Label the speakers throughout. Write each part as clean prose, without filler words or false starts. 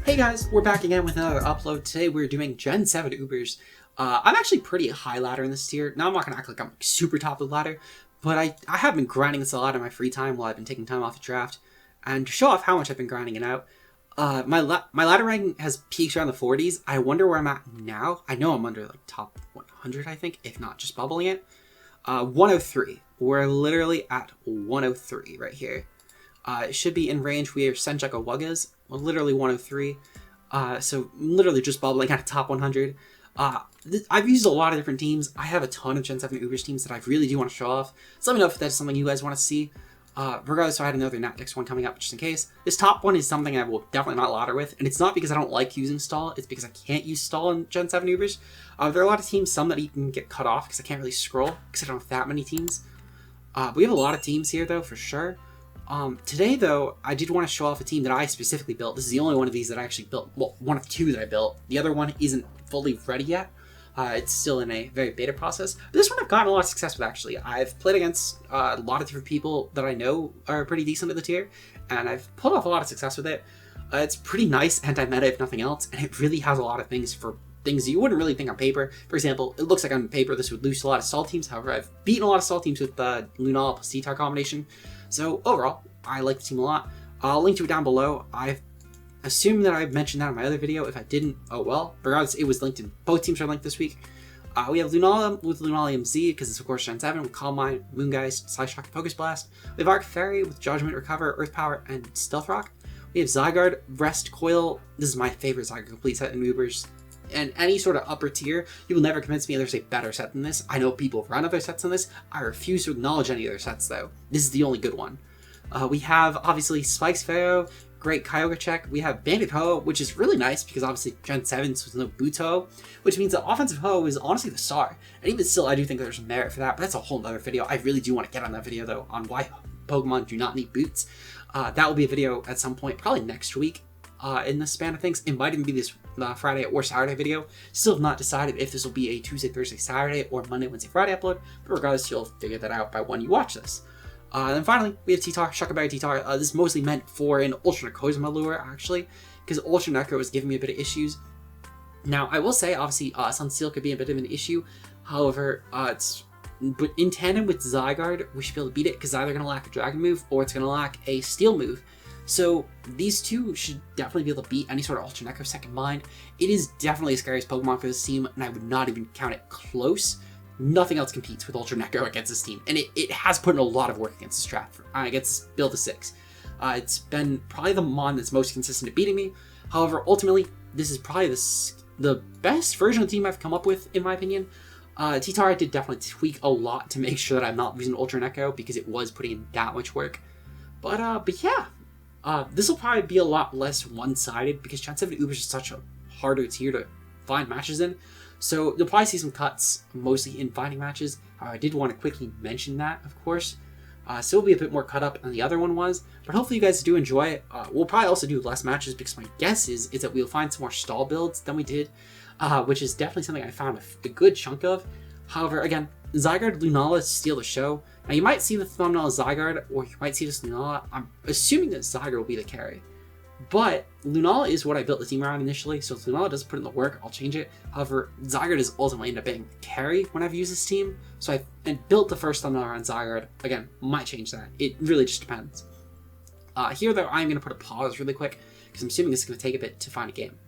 Speaker 1: Hey guys, we're back again with another upload. Today we're doing Gen 7 Ubers. I'm actually pretty high ladder in this tier. Now I'm not going to act like I'm super top of the ladder, but I have been grinding this a lot in my free time while I've been taking time off the draft. And to show off how much I've been grinding it out, my ladder ranking has peaked around the 40s. I wonder where I'm at now. I know I'm under like top 100, I think, if not just bubbling it. 103. We're literally at 103 right here. It should be in range. We are Senjaku Wuggas. Well, literally 103. So literally just bubbling at top 100. I've used a lot of different teams. I have a ton of Gen 7 Ubers teams that I really do want to show off. So let me know if that's something you guys want to see. Regardless, so I had another Natdex one coming up just in case. This top one is something I will definitely not ladder with. And it's not because I don't like using stall. It's because I can't use stall in Gen 7 Ubers. There are a lot of teams, some that you can get cut off because I can't really scroll because I don't have that many teams. We have a lot of teams here though, for sure. Today though, I did want to show off a team that I specifically built. This is the only one of these that I actually built. Well, one of two that I built. The other one isn't fully ready yet. It's still in a very beta process. But this one I've gotten a lot of success with actually. I've played against a lot of different people that I know are pretty decent at the tier, and I've pulled off a lot of success with it. It's pretty nice anti-meta if nothing else, and it really has a lot of things for things you wouldn't really think on paper. For example, it looks like on paper this would lose a lot of stall teams. However, I've beaten a lot of stall teams with the Lunala plus T-Tar combination. So overall, I like the team a lot. I'll link to it down below. I assume that I mentioned that in my other video. If I didn't, oh well. Regardless, it was linked in. Both teams are linked this week. We have Lunala with Lunalium Z, because it's of course Gen 7, with Calm Mind, Moongeist, Side Shock, and Focus Blast. We have Arc Fairy with Judgment, Recover, Earth Power, and Stealth Rock. We have Zygarde, Rest, Coil. This is my favorite Zygarde complete set in Ubers. And any sort of upper tier, you will never convince me there's a better set than this. I know people run other sets than this. I refuse to acknowledge any other sets though. This is the only good one. We have obviously Spikes Pharaoh, great Kyogre check. We have Bandit Ho, which is really nice because obviously Gen 7 so there's no Boots Ho, which means the offensive Ho is honestly the star. And even still, I do think there's merit for that, but that's a whole other video. I really do want to get on that video though, on why Pokemon do not need boots. That will be a video at some point, probably next week. In the span of things, it might even be this Friday or Saturday video. Still have not decided if this will be a Tuesday, Thursday, Saturday, or Monday, Wednesday, Friday upload, but regardless, you'll figure that out by when you watch this. Then finally, we have T-Tar, Shuckleberry T-Tar. This is mostly meant for an Ultra Necrozma lure, actually, because Ultra Necro was giving me a bit of issues. Now, I will say, obviously, Sunsteel could be a bit of an issue. However, but in tandem with Zygarde, we should be able to beat it, because it's either going to lack a Dragon move, or it's going to lack a Steel move. So these two should definitely be able to beat any sort of Ultra Necro Second Mind. It is definitely the scariest Pokemon for this team, and I would not even count it close. Nothing else competes with Ultra Necro against this team, and it has put in a lot of work against this draft, against this build of 6. It's been probably the Mon that's most consistent at beating me. However, ultimately, this is probably the best version of the team I've come up with, in my opinion. T-Tar I did definitely tweak a lot to make sure that I'm not losing Ultra Necro because it was putting in that much work. But yeah. This will probably be a lot less one-sided because Gen 7 Ubers is such a harder tier to find matches in. So you'll probably see some cuts, mostly in finding matches. I did want to quickly mention that, of course. Still be a bit more cut up than the other one was, but hopefully you guys do enjoy it. We'll probably also do less matches because my guess is that we'll find some more stall builds than we did, which is definitely something I found a good chunk of. However, again, Zygarde, Lunala steal the show. Now you might see the thumbnail of Zygarde, or you might see this Lunala. I'm assuming that Zygarde will be the carry. But Lunala is what I built the team around initially, so if Lunala does put in the work, I'll change it. However, Zygarde is ultimately ended up being carry when I've used this team, so I built the first thumbnail around Zygarde. Again, might change that. It really just depends. Here though, I'm going to put a pause really quick, because I'm assuming this is going to take a bit to find a game.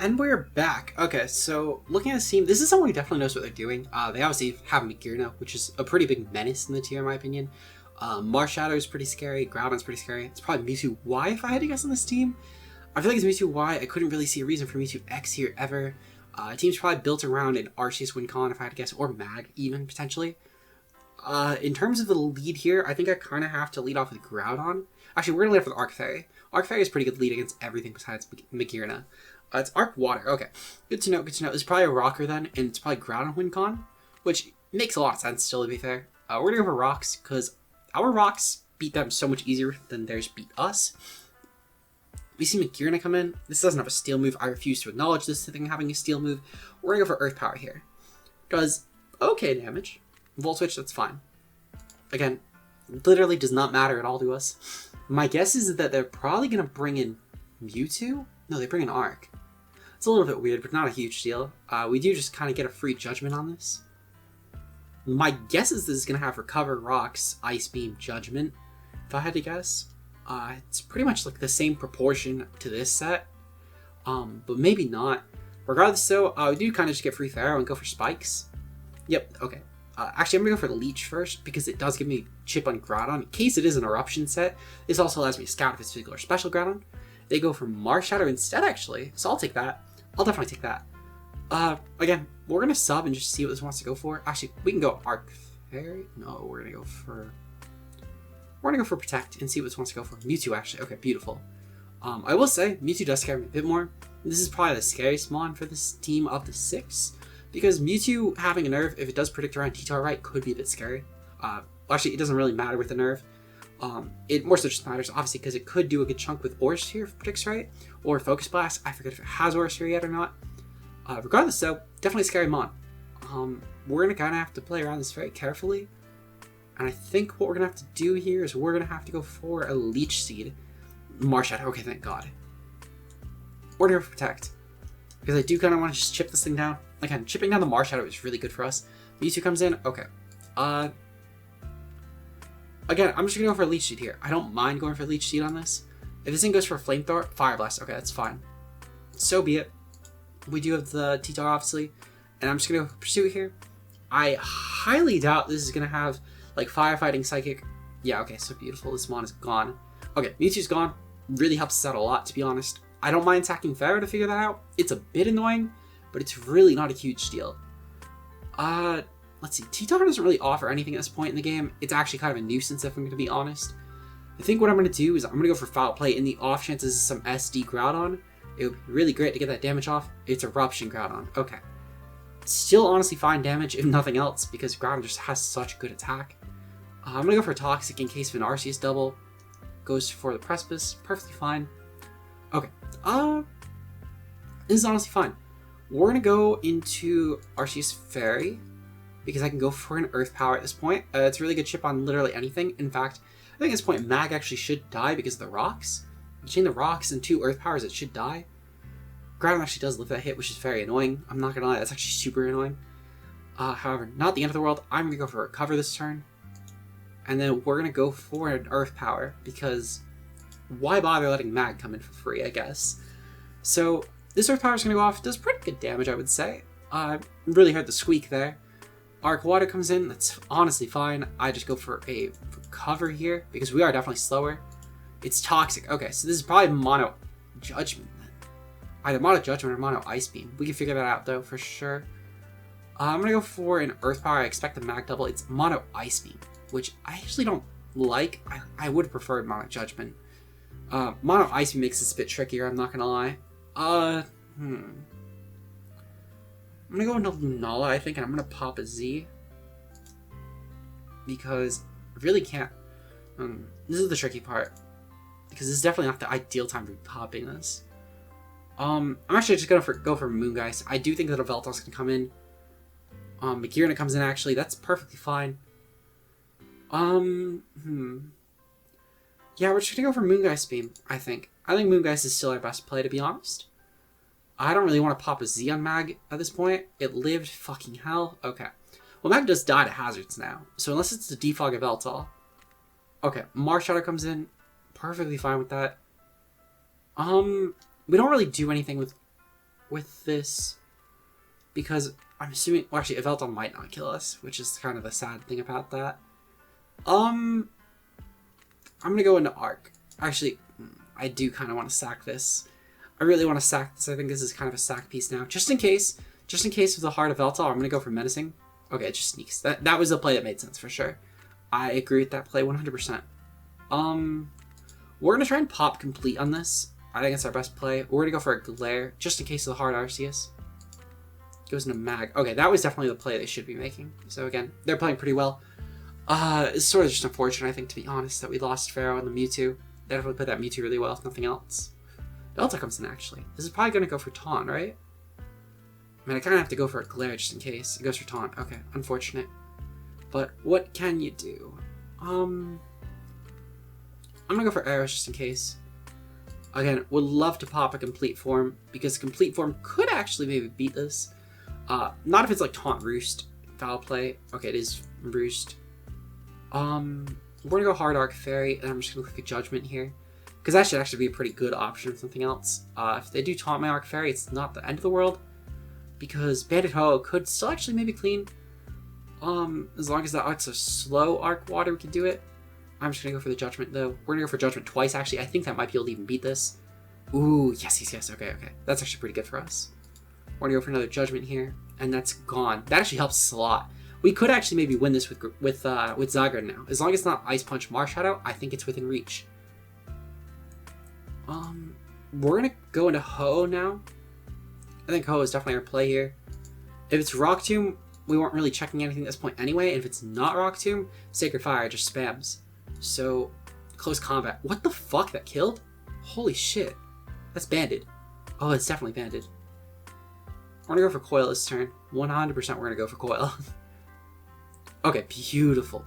Speaker 1: And we're back. Okay, so looking at this team, this is someone who definitely knows what they're doing. They obviously have Megearna, which is a pretty big menace in the tier in my opinion. Marshadow is pretty scary, Groudon's pretty scary. It's probably Mewtwo Y if I had to guess on this team. I feel like it's Mewtwo Y. I couldn't really see a reason for Mewtwo X here ever. Team's probably built around an Arceus Wincon if I had to guess, or Mag even, potentially. In terms of the lead here, I think I kind of have to lead off with Groudon. Actually, we're going to lead off with Arc Fairy. Arc Fairy is pretty good lead against everything besides Megearna. It's Arc Water. Okay, good to know, good to know. It's probably a Rocker then, and it's probably Groudon Wincon, which makes a lot of sense still, to be fair. We're going to go for Rocks, because our Rocks beat them so much easier than theirs beat us. We see Megearna come in. This doesn't have a Steel move. I refuse to acknowledge this thing having a Steel move. We're going to go for Earth Power here. Does okay damage. Volt Switch, that's fine. Again, literally does not matter at all to us. My guess is that they're probably going to bring in Mewtwo? No, they bring an Arc. It's a little bit weird, but not a huge deal. We do just kind of get a free Judgment on this. My guess is this is going to have Recover, Rocks, Ice Beam, Judgment, if I had to guess. It's pretty much like the same proportion to this set, but maybe not. Regardless though, we do kind of just get free Pharaoh and go for Spikes. Yep, okay. Actually, I'm going to go for Leech first, because it does give me Chip on Groudon. In case it is an Eruption set, this also allows me to scout if it's physical or special Groudon. They go for Mars Shadow instead, actually, so I'll take that. I'll definitely take that. Again, we're going to sub and just see what this wants to go for. Actually, we can go Arc Fairy. No, we're going to go for... We're going to go for Protect and see what this wants to go for. Mewtwo, actually. Okay, beautiful. I will say, Mewtwo does scare me a bit more. This is probably the scariest mon for this team of the 6. Because Mewtwo having a Nerve, if it does predict around T-Tar right, could be a bit scary. Actually, it doesn't really matter with the Nerve. It more so just matters, obviously, because it could do a good chunk with Aura Sphere if it predicts right. Or Focus Blast. I forget if it has Aura Sphere yet or not. Regardless, though, definitely a scary mon. We're going to kind of have to play around this very carefully. And I think what we're going to have to do here is we're going to have to go for a Leech Seed. Mars Shadow. Okay, thank God. We're going to Protect. Because I do kind of want to just chip this thing down. Again, chipping down the Mars Shadow is really good for us. Mewtwo comes in. Okay. Again, I'm just going to go for a Leech Seed here. I don't mind going for a Leech Seed on this. If this thing goes for a Flamethrower, Fire Blast. Okay, that's fine. So be it. We do have the T-Tar, obviously. And I'm just going to pursue it here. I highly doubt this is going to have, like, Firefighting Psychic. Yeah, okay, so beautiful. This mon is gone. Okay, Mewtwo's gone. Really helps us out a lot, to be honest. I don't mind attacking Pharaoh to figure that out. It's a bit annoying, but it's really not a huge deal. Let's see. T-Tar doesn't really offer anything at this point in the game. It's actually kind of a nuisance, if I'm going to be honest. I think what I'm going to do is I'm going to go for Foul Play in the off chances some SD Groudon. It would be really great to get that damage off. It's Eruption Groudon. Okay. Still honestly fine damage, if nothing else, because Groudon just has such good attack. I'm going to go for Toxic in case of an Arceus double. Goes for the Precipice. Perfectly fine. Okay. This is honestly fine. We're going to go into Arceus Fairy, because I can go for an Earth Power at this point. It's a really good chip on literally anything. In fact, I think at this point Mag actually should die because of the rocks. Between the rocks and 2 Earth Powers, it should die. Groudon actually does live that hit, which is very annoying. I'm not going to lie, that's actually super annoying. However, not the end of the world. I'm going to go for Recover this turn. And then we're going to go for an Earth Power, because why bother letting Mag come in for free, I guess. So this Earth Power is going to go off. It does pretty good damage, I would say. Really heard the squeak there. Arc Water comes in. That's honestly fine. I just go for a Recover here, because we are definitely slower. It's Toxic. Okay, so this is probably Mono Judgment then. Either Mono Judgment or Mono Ice Beam. We can figure that out though, for sure. I'm going to go for an Earth Power. I expect a Mag double. It's Mono Ice Beam, which I actually don't like. I would have preferred Mono Judgment. Mono Ice Beam makes this a bit trickier, I'm not going to lie. I'm going to go into Lunala, I think, and I'm going to pop a Z. Because I really can't... this is the tricky part. Because this is definitely not the ideal time to be popping this. I'm actually just going to go for Moongeist. I do think that a Veltos can come in. Magearna comes in, actually. That's perfectly fine. Yeah, we're just going to go for Moongeist Beam, I think. I think Moongeist is still our best play, to be honest. I don't really want to pop a Z on Mag at this point. It lived, fucking hell. Okay. Well, Mag does die to hazards now. So unless it's the Defog of Veltal. Okay, Mars Shadow comes in. Perfectly fine with that. We don't really do anything with this. Because I'm assuming... Well, actually, Veltal might not kill us. Which is kind of the sad thing about that. I'm going to go into Arc. Actually, I do kind of want to sack this. I really want to sack this. I think this is kind of a sack piece now. Just in case of the Heart of Veltal, I'm going to go for Menacing. Okay, it just sneaks. That was a play that made sense for sure. I agree with that play 100%. We're going to try and pop Complete on this. I think it's our best play. We're going to go for a Glare, just in case of the Hard Arceus. Goes into Mag. Okay, that was definitely the play they should be making. So again, they're playing pretty well. It's sort of just unfortunate, I think, to be honest, that we lost Pharaoh and the Mewtwo. They definitely played that Mewtwo really well, if nothing else. Delta comes in, actually. This is probably going to go for Taunt, right? I mean, I kind of have to go for a Glare just in case. It goes for Taunt. Okay, unfortunate. But what can you do? I'm going to go for Arrows just in case. Again, would love to pop a complete form, because complete form could actually maybe beat this. Not if it's like taunt roost, foul play. Okay, it is roost. We're gonna go hard arc fairy, and I'm just gonna click a judgment here, because that should actually be a pretty good option for something else. If they do taunt my arc fairy, it's not the end of the world, because Bandit Ho could still actually maybe clean. As long as that arc's a slow arc water, we can do it. I'm just gonna go for the judgment though. We're gonna go for judgment twice actually. I think that might be able to even beat this. Ooh, yes. Okay. That's actually pretty good for us. We're gonna go for another judgment here, and that's gone. That actually helps us a lot. We could actually maybe win this with Zygarde now. As long as it's not Ice Punch Marshadow, I think it's within reach. We're gonna go into Ho now. I think Ho is definitely our play here. If it's Rock Tomb, we weren't really checking anything at this point anyway, and if it's not Rock Tomb, Sacred Fire just spams. So, close combat. What the fuck? That killed? Holy shit. That's banded. Oh, it's definitely banded. We're gonna go for Coil this turn. 100% we're gonna go for Coil. Okay, beautiful.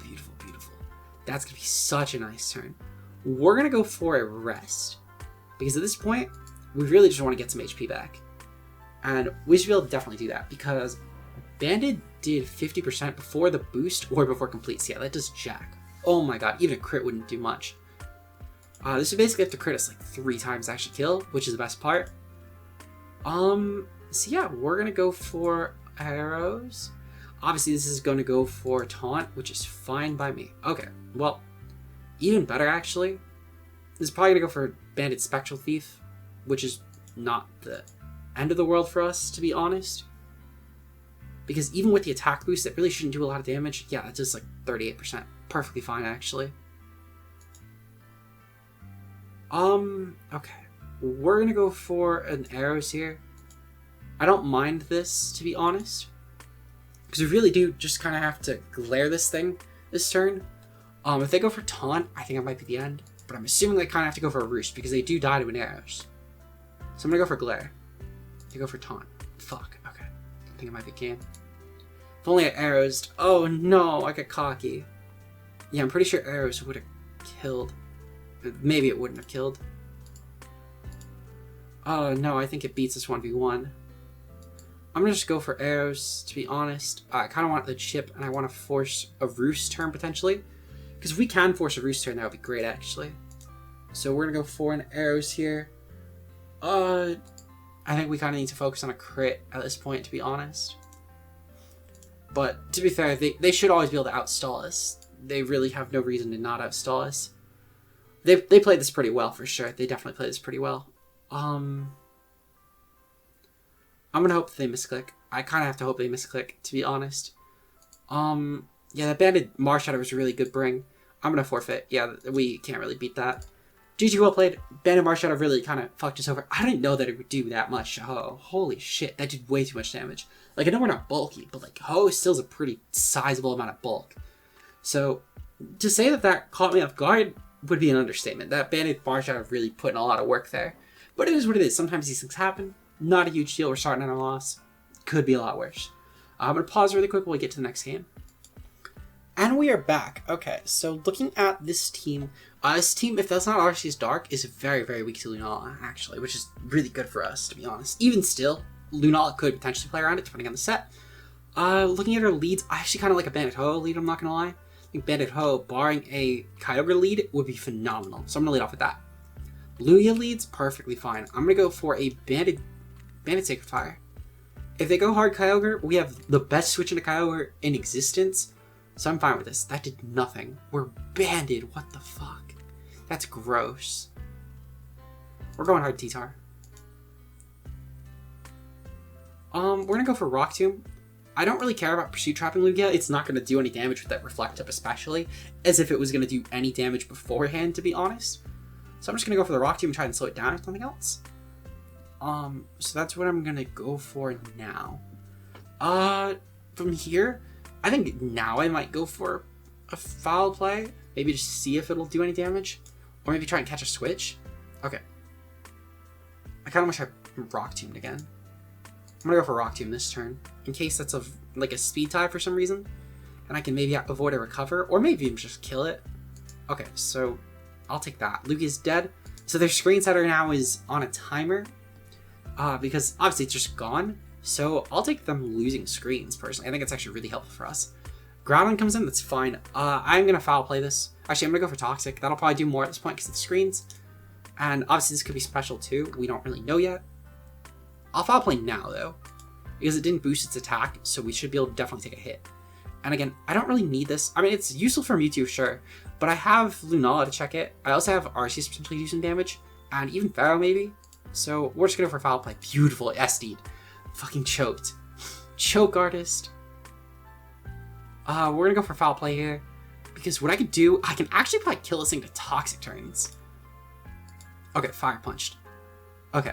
Speaker 1: That's gonna be such a nice turn. We're gonna go for a rest, because at this point, we really just want to get some HP back. And we should be able to definitely do that, because banded did 50% before the boost or before complete. So yeah, that does jack. Oh my god, even a crit wouldn't do much. This would basically have to crit us like 3 times to actually kill, which is the best part. So yeah, we're gonna go for arrows. Obviously, this is gonna go for taunt, which is fine by me. Okay, well, even better actually. This is probably gonna go for Bandit Spectral Thief, which is not the end of the world for us, to be honest. Because even with the attack boost, it really shouldn't do a lot of damage. Yeah, it's just like 38%. Perfectly fine, actually. Okay. We're gonna go for an arrows here. I don't mind this, to be honest, because we really do just kind of have to glare this thing this turn. If they go for taunt, I think it might be the end, but I'm assuming they kind of have to go for a roost, because they do die to an arrows. So I'm gonna go for glare. They go for taunt. Fuck, okay. I think it might be game. If only I arrows. Oh no, I got cocky. Yeah, I'm pretty sure arrows would have killed. Maybe it wouldn't have killed. Oh no, I think it beats this 1v1. I'm gonna just go for arrows, to be honest. I kind of want the chip, and I want to force a roost turn potentially. Because if we can force a roost turn, that would be great actually. So we're gonna go for an arrows here. I think we kind of need to focus on a crit at this point, to be honest. But to be fair, they should always be able to outstall us. They really have no reason to not outstall us. They played this pretty well, for sure. They definitely played this pretty well. I'm gonna hope that they misclick. I kind of have to hope they misclick, to be honest. Yeah, that banded Marshadow was a really good bring. I'm gonna forfeit. Yeah, we can't really beat that. GG, well played. Banded Marshadow really kind of fucked us over. I didn't know that it would do that much. Oh, holy shit. That did way too much damage. Like, I know we're not bulky, but like, Ho still is a pretty sizable amount of bulk. So, to say that that caught me off guard would be an understatement. That banded Marshadow really put in a lot of work there. But it is what it is. Sometimes these things happen. Not a huge deal. We're starting on a loss. Could be a lot worse. I'm going to pause really quick while we get to the next game. And we are back. Okay, so looking at this team, if that's not Arceus Dark, is very, very weak to Lunala, actually, which is really good for us, to be honest. Even still, Lunala could potentially play around it, depending on the set. Looking at her leads, I actually kind of like a Bandit Ho lead, I'm not going to lie. I think Bandit Ho, barring a Kyogre lead, would be phenomenal. So I'm going to lead off with that. Lugia leads, perfectly fine. I'm going to go for a Bandit Sacred Fire. If they go hard Kyogre, we have the best switch into Kyogre in existence. So I'm fine with this. That did nothing. We're banded. What the fuck? That's gross. We're going hard T-Tar. We're gonna go for Rock Tomb. I don't really care about Pursuit Trapping Lugia. It's not gonna do any damage with that Reflect Up especially, as if it was gonna do any damage beforehand, to be honest. So I'm just gonna go for the Rock Tomb and try and slow it down or something else. So that's what I'm gonna go for now. From here, I think now I might go for a foul play. Maybe just see if it'll do any damage. Or maybe try and catch a switch. Okay. I kind of wish I Rock Tombed again. I'm going to go for Rock Tomb this turn. In case that's like a speed tie for some reason. And I can maybe avoid a recover. Or maybe even just kill it. Okay, so I'll take that. Lugia's dead. So their screen setter now is on a timer, because obviously it's just gone. So I'll take them losing screens personally. I think it's actually really helpful for us. Groudon comes in, that's fine. I'm gonna foul play this. Actually, I'm gonna go for Toxic. That'll probably do more at this point because of the screens. And obviously this could be special too. We don't really know yet. I'll foul play now though, because it didn't boost its attack, so we should be able to definitely take a hit. And again, I don't really need this. I mean, it's useful for Mewtwo, sure, but I have Lunala to check it. I also have Arceus potentially do some damage, and even Pharaoh maybe. So we're just gonna go for foul play. Beautiful, SD'd. Fucking choked. Choke artist. We're gonna go for foul play here, because what I could do, I can actually probably kill this thing to Toxic turns. Okay, Fire Punched. Okay,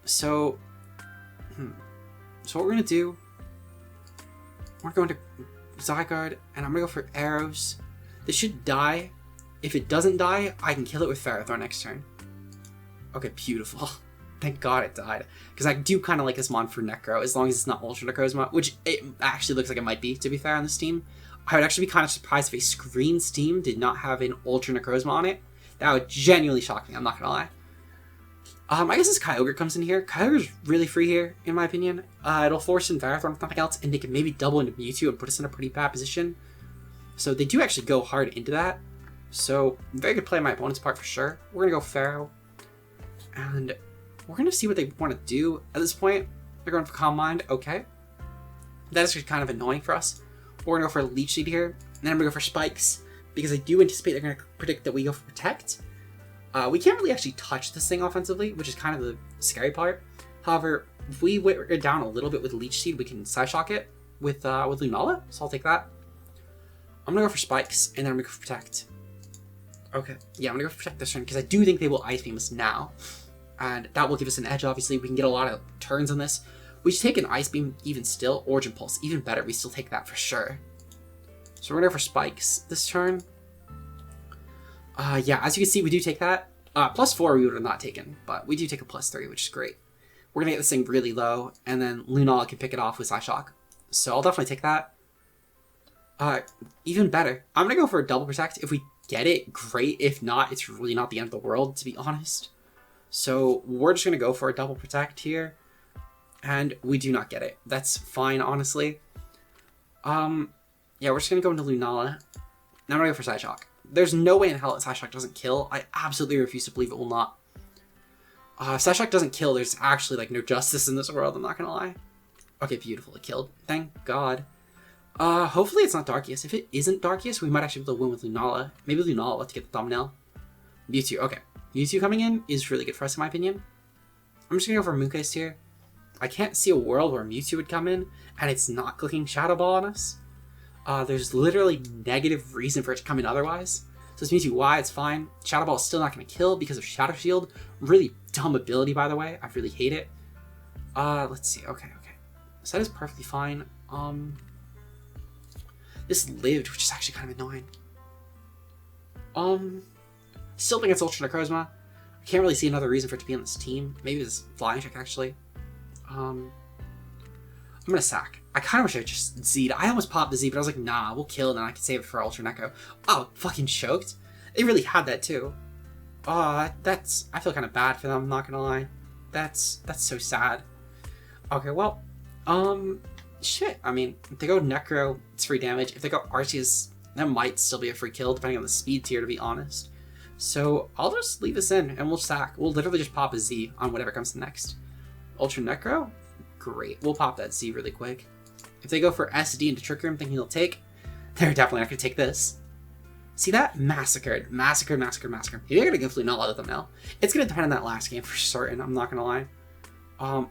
Speaker 1: so, so what we're gonna do, we're going to Zygarde, and I'm gonna go for arrows. This should die. If it doesn't die, I can kill it with Ferrothorn next turn. Okay, beautiful. Thank God it died, because I do kind of like this mon for Necro, as long as it's not Ultra Necrozma, which it actually looks like it might be, to be fair, on this team. I would actually be kind of surprised if a Screens team did not have an Ultra Necrozma on it. That would genuinely shock me, I'm not gonna lie. I guess this Kyogre comes in here. Kyogre's really free here, in my opinion. It'll force in Ferrothorn with nothing else, and they can maybe double into Mewtwo and put us in a pretty bad position. So they do actually go hard into that. So, very good play on my opponent's part for sure. We're gonna go Pharaoh. And we're gonna see what they want to do at this point. They're going for Calm Mind, okay. That is just kind of annoying for us. We're gonna go for Leech Seed here, and then I'm gonna go for Spikes, because I do anticipate they're gonna predict that we go for Protect. We can't really actually touch this thing offensively, which is kind of the scary part. However, if we wear it down a little bit with Leech Seed, we can Psyshock it with Lunala, so I'll take that. I'm gonna go for Spikes, and then I'm gonna go for Protect. Okay, yeah, I'm gonna go for Protect this turn, because I do think they will Ice Beam us now. And that will give us an edge, obviously. We can get a lot of turns on this. We should take an Ice Beam even still. Origin Pulse, even better. We still take that for sure. So we're going to go for Spikes this turn. Yeah, as you can see, we do take that. +4 we would have not taken, but we do take a +3, which is great. We're going to get this thing really low, and then Lunala can pick it off with Psyshock. So I'll definitely take that. Even better. I'm going to go for a Double Protect. If we get it, great. If not, it's really not the end of the world, to be honest. So we're just going to go for a Double Protect here. And we do not get it. That's fine, honestly. Yeah, we're just going to go into Lunala. Now I'm going to go for Psyshock. There's no way in hell that Psyshock doesn't kill. I absolutely refuse to believe it will not. If Psyshock doesn't kill, there's actually like no justice in this world, I'm not going to lie. Okay, beautiful. It killed. Thank God. Hopefully it's not Darkius. If it isn't Darkius, we might actually be able to win with Lunala. Maybe Lunala will have to get the thumbnail. Mewtwo. Okay. Mewtwo coming in is really good for us, in my opinion. I'm just going to go for Moongeist here. I can't see a world where Mewtwo would come in, and it's not clicking Shadow Ball on us. There's literally negative reason for it to come in otherwise. So it's Mewtwo Y, it's fine. Shadow Ball is still not going to kill because of Shadow Shield. Really dumb ability, by the way. I really hate it. Let's see. Okay. So that is perfectly fine. This lived, which is actually kind of annoying. Still think it's Ultra Necrozma. I can't really see another reason for it to be on this team. Maybe it's Flying Check, actually. I'm gonna sack. I kind of wish I just Z'd. I almost popped the Z, but I was like, nah, we'll kill it and I can save it for Ultra Necro. Oh, fucking choked. They really had that too. Oh, that's... I feel kind of bad for them, I'm not gonna lie. That's so sad. Okay, well, shit. I mean, if they go Necro, it's free damage. If they go Arceus, that might still be a free kill, depending on the speed tier, to be honest. So I'll just leave this in and we'll sack. We'll literally just pop a Z on whatever comes next. Ultra Necro? Great. We'll pop that Z really quick. If they go for SD into Trick Room, thinking he'll take, they're definitely not going to take this. See that? Massacred. Massacred. Maybe I'm going to go Lunala with them now. It's going to depend on that last game for certain, I'm not going to lie.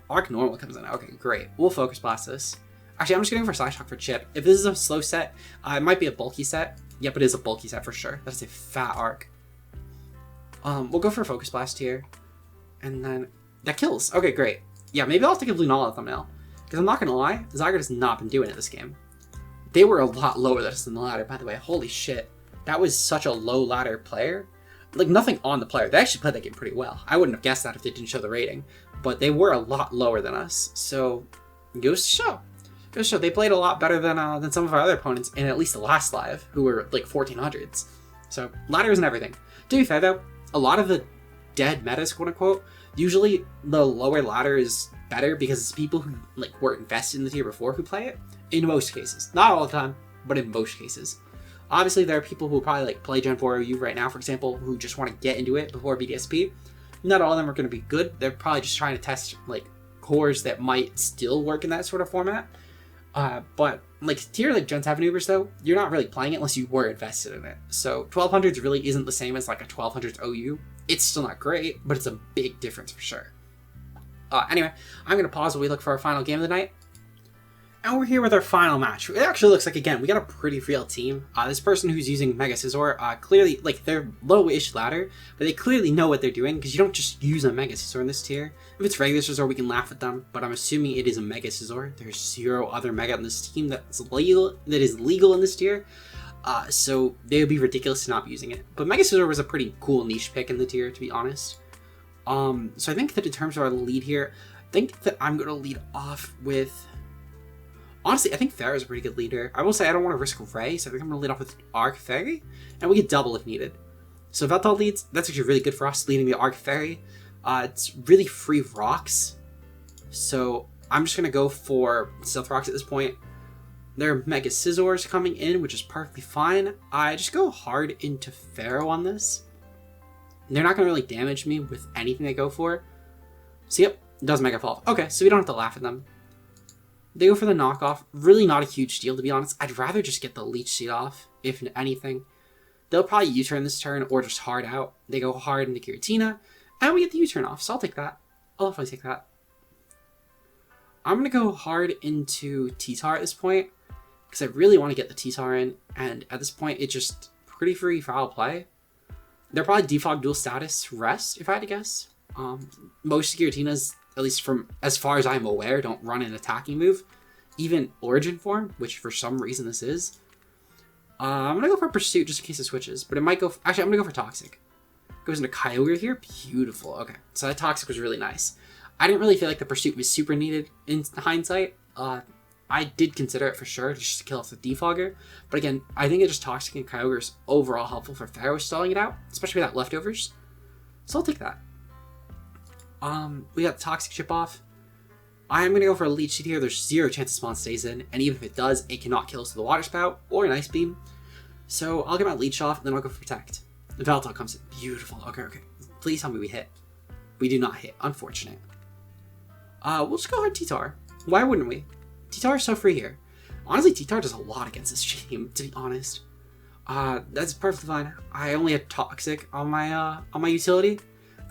Speaker 1: Arc Normal comes in. Okay, great. We'll Focus Blast this. Actually, I'm just going to go for Psyshock for Chip. If this is a slow set, it might be a bulky set. Yep, it is a bulky set for sure. That's a fat arc. We'll go for Focus Blast here. And then... that kills. Okay, great. Yeah, maybe I'll take a Lunala thumbnail. Because I'm not going to lie, Zygarde has not been doing it this game. They were a lot lower than us in the ladder, by the way. Holy shit. That was such a low ladder player. Like, nothing on the player. They actually played that game pretty well. I wouldn't have guessed that if they didn't show the rating. But they were a lot lower than us. So, goes to show. Goes to show. They played a lot better than some of our other opponents in at least the last live, who were like 1400s. So, ladder isn't everything. To be fair, though, a lot of the dead metas, quote unquote, usually the lower ladder is better because it's people who like were invested in the tier before who play it. In most cases, not all the time, but in most cases. Obviously, there are people who probably like play Gen 4 OU right now, for example, who just want to get into it before BDSP. Not all of them are going to be good. They're probably just trying to test like cores that might still work in that sort of format. But like tier like Gen 7 Ubers though, you're not really playing it unless you were invested in it. So 1200s really isn't the same as like a 1200s OU. It's still not great, but it's a big difference for sure. Anyway, I'm going to pause while we look for our final game of the night. And we're here with our final match. It actually looks like, again, we got a pretty real team. This person who's using Mega Scizor, clearly, like, they're low-ish ladder, but they clearly know what they're doing, because you don't just use a Mega Scizor in this tier. If it's regular Scizor, we can laugh at them, but I'm assuming it is a Mega Scizor. There's 0 other Mega on this team that is legal in this tier, so they would be ridiculous to not be using it. But Mega Scizor was a pretty cool niche pick in the tier, to be honest. So I think that in terms of our lead here, I think that I'm going to lead off with... Honestly, I think Pharah's a pretty good leader. I will say I don't want to risk Ray, so I think I'm going to lead off with Arc Fairy, and we get double if needed. So Veltal leads, that's actually really good for us, leading the Arc Fairy. It's really free rocks, so I'm just going to go for Stealth Rocks at this point. There are Mega Scizors coming in, which is perfectly fine. I just go hard into Pharaoh on this. They're not going to really damage me with anything they go for. So yep, it does Mega Evolve. Okay, so we don't have to laugh at them. They go for the knockoff. Really not a huge deal, to be honest. I'd rather just get the Leech Seed off, if anything. They'll probably U-turn this turn, or just hard out. They go hard into Giratina, and we get the U-turn off, so I'll take that. I'll definitely take that. I'm going to go hard into T-Tar at this point, because I really want to get the T-Tar in, and at this point, it's just pretty free foul play. They're probably Defog dual status rest, if I had to guess. Most Giratinas, at least from as far as I'm aware, don't run an attacking move. Even Origin form, which for some reason this is. I'm going to go for Pursuit just in case it switches, but it might go... Actually, I'm going to go for Toxic. Goes into Kyogre here. Beautiful. Okay, so that Toxic was really nice. I didn't really feel like the Pursuit was super needed in hindsight. I did consider it for sure, just to kill off the Defogger. But again, I think it just Toxic and Kyogre is overall helpful for Pharaoh stalling it out, especially without leftovers. So I'll take that. We got the Toxic chip off. I'm going to go for a Leech Seed here. There's 0 chance the spawn stays in, and even if it does, it cannot kill us with a Water Spout or an Ice Beam. So I'll get my Leech off, and then I'll go for Protect. The Veltal comes in. Beautiful. Okay. Please tell me we hit. We do not hit. Unfortunate. We'll just go ahead T-Tar. Why wouldn't we? T-Tar is so free here. Honestly, T-Tar does a lot against this team, to be honest. That's perfectly fine. I only had Toxic on my utility,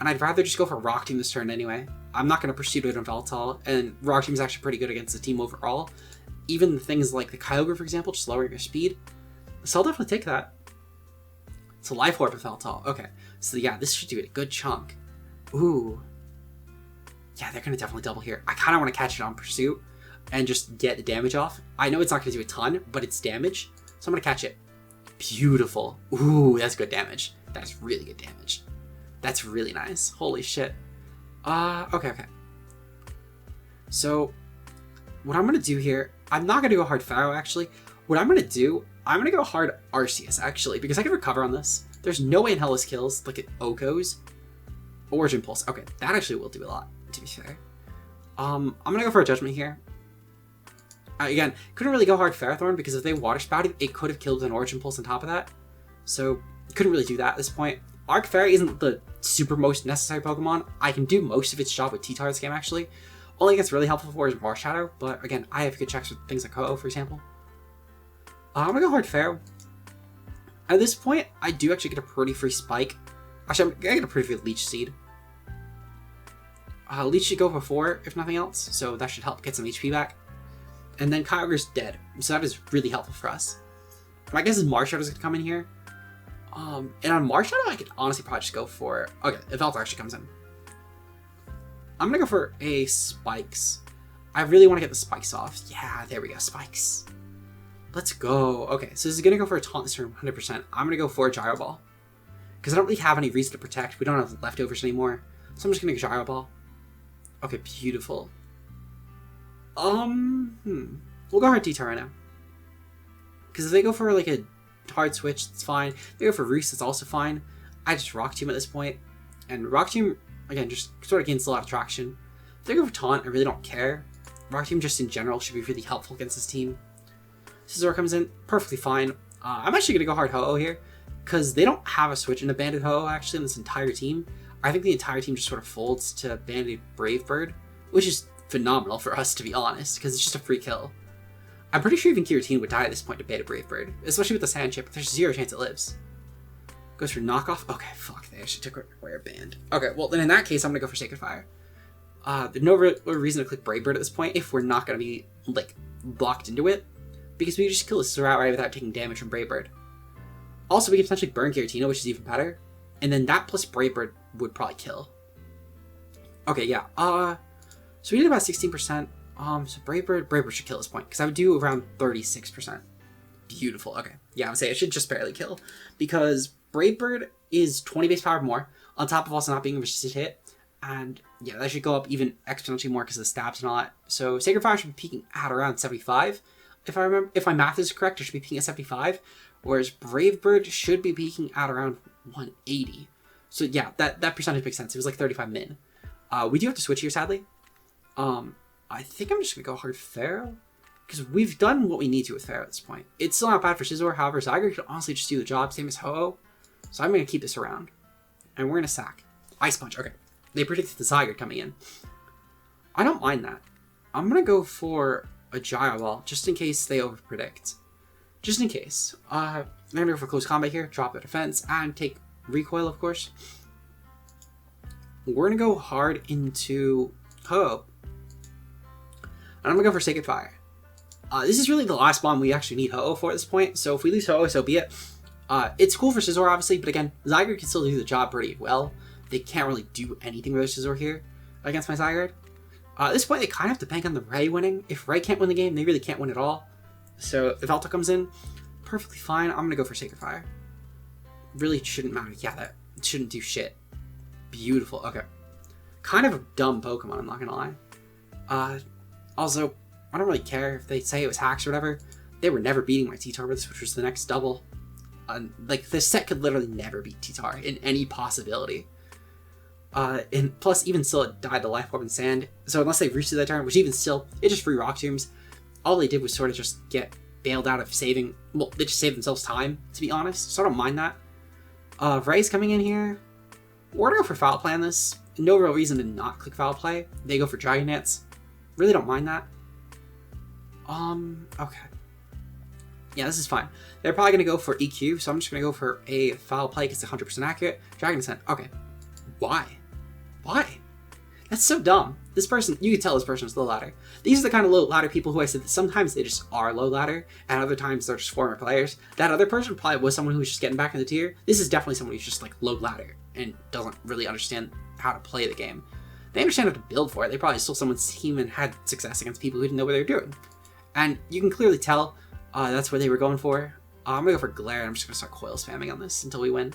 Speaker 1: and I'd rather just go for Rock Team this turn anyway. I'm not going to pursue it on Veltal, and Rock Team is actually pretty good against the team overall. Even things like the Kyogre, for example, just lowering your speed. So I'll definitely take that. It's a Life Orb with Veltal. Okay, so yeah, this should do a good chunk. Ooh. Yeah, they're going to definitely double here. I kind of want to catch it on Pursuit and just get the damage off. I know it's not going to do a ton, but it's damage, so I'm going to catch it. Beautiful. Ooh, that's good damage. That's really good damage. That's really nice. Holy shit. Okay. So, what I'm going to do here, I'm not going to go hard Pharaoh, actually. What I'm going to do, I'm going to go hard Arceus, actually, because I can recover on this. There's no way in hell this kills, like it Oko's. Origin Pulse. Okay, that actually will do a lot, to be fair. I'm going to go for a Judgment here. Again, couldn't really go hard Ferrothorn, because if they Water Spouted, it could have killed with an Origin Pulse on top of that. So, couldn't really do that at this point. Arc Fairy isn't the super most necessary Pokemon. I can do most of its job with T-Tar this game, actually. Only gets really helpful for is Marshadow, but again, I have good checks with things like Ho-Oh, for example. I'm going to go hard Pharaoh. At this point, I do actually get a pretty free Spike. Actually, I get a pretty free Leech Seed. Leech should go for 4, if nothing else, so that should help get some HP back. And then Kyogre's dead, so that is really helpful for us. My guess is Marshadow's going to come in here. And on Marshadow, I could honestly probably just go for... Okay, if Veltal actually comes in. I'm going to go for a Spikes. I really want to get the Spikes off. Yeah, there we go, Spikes. Let's go. Okay, so this is going to go for a Taunt this turn, 100%. I'm going to go for a Gyro Ball. Because I don't really have any reason to protect. We don't have leftovers anymore. So I'm just going to Gyro Ball. Okay, beautiful. We'll go hard T-Tar right now. Because if they go for like a hard switch, it's fine. If they go for Roost, it's also fine. I just Rock Tomb at this point. And Rock Tomb, again, just sort of gains a lot of traction. If they go for Taunt, I really don't care. Rock Tomb just in general should be really helpful against this team. Scizor comes in, perfectly fine. I'm actually going to go hard Ho-Oh here, because they don't have a switch into Banded Ho-Oh actually in this entire team. I think the entire team just sort of folds to Banded Brave Bird, which is phenomenal for us, to be honest, because it's just a free kill. I'm pretty sure even Giratina would die at this point to Banded Brave Bird, especially with the Sand Chip. There's 0 chance it lives. Goes for knockoff. Okay, fuck, they actually took away our band. Okay, well then in that case, I'm going to go for Sacred Fire. There's no real reason to click Brave Bird at this point if we're not going to be, like, blocked into it, because we can just kill this outright without taking damage from Brave Bird. Also, we can potentially burn Giratina, which is even better, and then that plus Brave Bird would probably kill. Okay, yeah, so we did about 16%, so Brave Bird should kill this point, because I would do around 36%. Beautiful, okay. Yeah, I would say it should just barely kill, because Brave Bird is 20 base power more, on top of also not being a resisted hit, and yeah, that should go up even exponentially more because of the stabs and all that. So Sacred Fire should be peaking at around 75. If my math is correct, it should be peaking at 75, whereas Brave Bird should be peaking at around 180. So yeah, that percentage makes sense. It was like 35 min. We do have to switch here, sadly. I think I'm just going to go hard Pharaoh, because we've done what we need to with Pharaoh at this point. It's still not bad for Scizor, however, Zygarde could honestly just do the job, same as Ho-Oh. So I'm going to keep this around. And we're going to sack. Ice Punch, okay. They predicted the Zygarde coming in. I don't mind that. I'm going to go for a Gyro Ball, just in case they overpredict. Just in case. I'm going to go for close combat here, drop the defense, and take recoil, of course. We're going to go hard into Ho-Oh. And I'm going to go for Sacred Fire. This is really the last bomb we actually need Ho-Oh for at this point, so if we lose Ho-Oh, so be it. It's cool for Scizor, obviously, but again, Zygarde can still do the job pretty well. They can't really do anything with Scizor here against my Zygarde. At this point, they kind of have to bank on the Ray winning. If Ray can't win the game, they really can't win at all. So if Alto comes in, perfectly fine. I'm going to go for Sacred Fire. Really shouldn't matter. Yeah, that shouldn't do shit. Beautiful. Okay. Kind of a dumb Pokemon, I'm not going to lie. Also, I don't really care if they say it was hacks or whatever. They were never beating my T-Tar with this, which was the next double. Like, this set could literally never beat T-Tar in any possibility. And plus, even still, it died to Life Orb and Sand. So unless they reached that turn, which even still, it just free Rock Tombs. All they did was sort of just get bailed out of saving. Well, they just saved themselves time, to be honest. So I don't mind that. Ray's coming in here. We're gonna go for Foul Play on this. No real reason to not click Foul Play. They go for Dragon Dance. Really don't mind that. Okay. Yeah, this is fine. They're probably gonna go for EQ, so I'm just gonna go for a Foul Play because it's 100% accurate. Dragon Descent. Okay. Why? Why? That's so dumb. This person, you can tell this person is low ladder. These are the kind of low ladder people who I said that sometimes they just are low ladder, and other times they're just former players. That other person probably was someone who was just getting back in the tier. This is definitely someone who's just like low ladder and doesn't really understand how to play the game. They understand how to build for it. They probably stole someone's team and had success against people who didn't know what they were doing. And you can clearly tell that's what they were going for. I'm going to go for Glare, and I'm just going to start coil spamming on this until we win.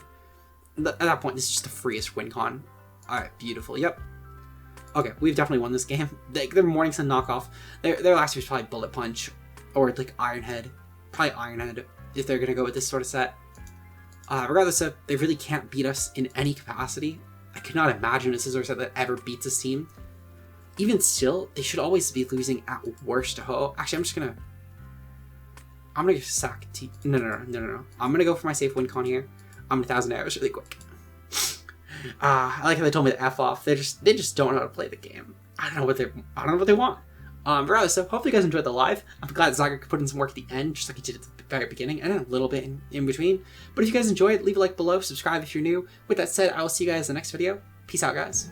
Speaker 1: At that point, this is just the freest win con. Alright, beautiful. Yep. Okay, we've definitely won this game. Their Morning Sun knockoff. Their last year was probably Bullet Punch or like Iron Head. Probably Iron Head if they're going to go with this sort of set. Regardless of, they really can't beat us in any capacity. I could not imagine a Scizor set that ever beats this team. Even still, they should always be losing at worst to Ho-Oh. Actually, I'm going to sack T. No. I'm going to go for my safe win con here. I'm 1,000 arrows really quick. I like how they told me to F off. They just don't know how to play the game. I don't know what they want. Regardless, so hopefully you guys enjoyed the live. I'm glad Zygarde could put in some work at the end, just like he did at the very beginning, and a little bit in between. But if you guys enjoyed, leave a like below, subscribe if you're new. With that said, I will see you guys in the next video. Peace out, guys.